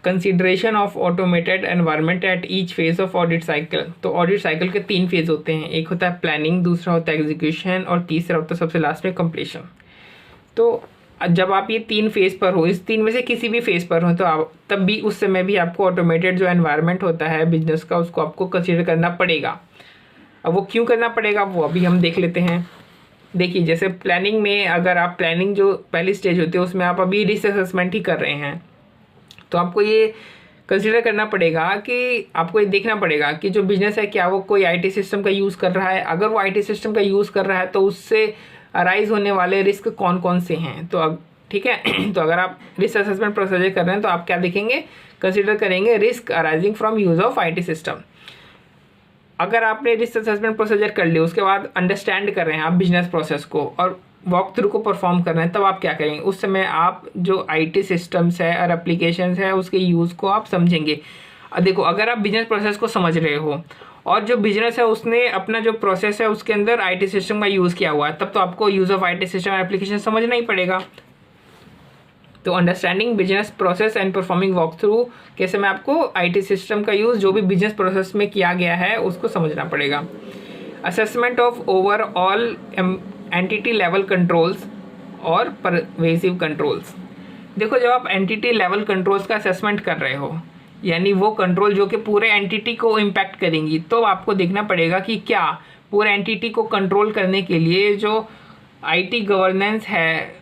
Consideration of automated environment at each phase of audit cycle. तो audit cycle के 3 phase होते हैं, एक होता है प्लानिंग, दूसरा होता है एग्जीक्यूशन और तीसरा होता है सबसे लास्ट में कंप्लीशन। तो जब आप ये 3 फेज पर हो, इस 3 में से किसी भी फेज पर हो, तो आप तब भी उस समय भी आपको ऑटोमेटेड जो एनवायरनमेंट होता है बिजनेस का, उसको आपको कंसिडर करना पड़ेगा। अब वो क्यों करना पड़ेगा वो अभी हम देख लेते हैं। देखिए, जैसे प्लानिंग में अगर आप प्लानिंग जो पहली स्टेज होती है उसमें आप अभी रिस्क असेसमेंट ही कर रहे हैं, तो आपको ये कंसिडर करना पड़ेगा कि आपको ये देखना पड़ेगा कि जो बिजनेस है क्या वो कोई आईटी सिस्टम का यूज़ कर रहा है। अगर वो आईटी सिस्टम का यूज़ कर रहा है तो उससे अराइज होने वाले रिस्क कौन कौन से हैं। तो अब ठीक है, तो अगर आप रिस्क असेसमेंट प्रोसीजर कर रहे हैं तो आप क्या देखेंगे, कंसिडर करेंगे risk arising from use of IT system. अगर आपने रिस्क असेसमेंट प्रोसीजर कर लिया, उसके बाद अंडरस्टैंड कर रहे हैं आप बिजनेस प्रोसेस को और वॉक थ्रू को परफॉर्म कर रहे हैं, तब आप क्या करेंगे, उस समय आप जो आईटी सिस्टम्स है और एप्लीकेशंस है उसके यूज़ को आप समझेंगे। देखो, अगर आप बिजनेस प्रोसेस को समझ रहे हो और जो बिजनेस है उसने अपना जो प्रोसेस है उसके अंदर आईटी सिस्टम का यूज़ किया हुआ है, तब तो आपको यूज़ ऑफ आईटी सिस्टम और एप्लीकेशन समझना ही पड़ेगा। तो understanding business process and performing walk through के समय आपको आईटी सिस्टम का यूज़ जो भी बिजनेस प्रोसेस में किया गया है उसको समझना पड़ेगा। Assessment of overall entity level controls और परवेसिव कंट्रोल्स। देखो, जब आप एंटिटी लेवल कंट्रोल्स का असेसमेंट कर रहे हो, यानी वो कंट्रोल जो कि पूरे एंटिटी को इम्पैक्ट करेंगी, तो आपको देखना पड़ेगा कि क्या पूरे एंटिटी को कंट्रोल करने के लिए जो आईटी गवर्नेंस है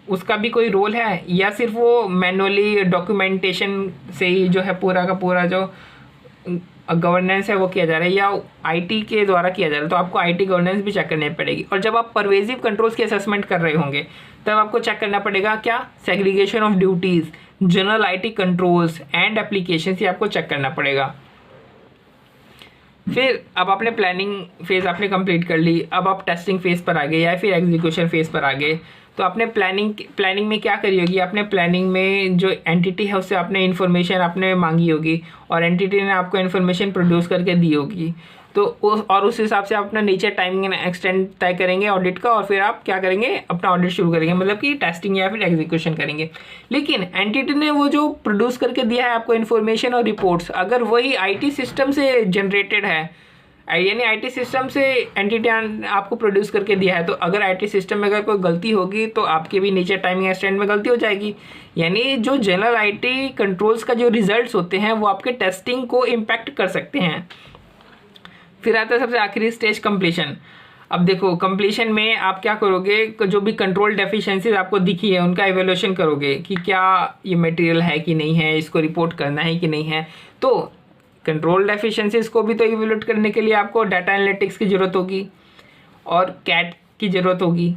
उसका भी कोई रोल है, या सिर्फ वो मैनुअली डॉक्यूमेंटेशन से ही जो है पूरा का पूरा जो गवर्नेंस है वो किया जा रहा है, या आईटी के द्वारा किया जा रहा है। तो आपको आईटी गवर्नेंस भी चेक करनी पड़ेगी। और जब आप परवेसिव कंट्रोल्स की असेसमेंट कर रहे होंगे तब आपको चेक करना पड़ेगा क्या, segregation of duties, general IT controls and application, ये आपको चेक करना पड़ेगा। फिर अब आपने प्लानिंग फेज़ आपने कंप्लीट कर ली, अब आप टेस्टिंग फेज़ पर आ गए या फिर एग्जीक्यूशन फेज़ पर आ गए। तो आपने प्लानिंग में क्या करी होगी, आपने प्लानिंग में जो एंटिटी है उससे आपने इन्फॉर्मेशन आपने मांगी होगी और एंटिटी ने आपको इन्फॉर्मेशन प्रोड्यूस करके दी होगी। तो उस हिसाब से आप अपना नीचे टाइमिंग एक्सटेंड तय करेंगे ऑडिट का, और फिर आप क्या करेंगे, अपना ऑडिट शुरू करेंगे, मतलब कि टेस्टिंग या फिर एग्जीक्यूशन करेंगे। लेकिन एंटिटी ने वो जो प्रोड्यूस करके दिया है आपको इन्फॉर्मेशन और रिपोर्ट्स, अगर वही आईटी सिस्टम से जनरेटेड है, यानी आईटी सिस्टम से एंटिटी आपको प्रोड्यूस करके दिया है, तो अगर आईटी सिस्टम में अगर कोई गलती होगी तो आपके भी नीचे टाइमिंग एक्सटेंड में गलती हो जाएगी। यानी जो जनरल आईटी कंट्रोल्स का जो रिजल्ट्स होते हैं वो आपके टेस्टिंग को इम्पैक्ट कर सकते हैं। फिर आता है सबसे आखिरी स्टेज, कंप्लीशन। अब देखो, कंप्लीशन में आप क्या करोगे, जो भी कंट्रोल डेफिशिएंसीज आपको दिखी है उनका इवैल्यूएशन करोगे कि क्या ये मटेरियल है कि नहीं है, इसको रिपोर्ट करना है कि नहीं है। तो कंट्रोल डेफिशिएंसीज को भी तो इवैल्यूएट करने के लिए आपको डाटा एनालिटिक्स की ज़रूरत होगी और कैट की ज़रूरत होगी।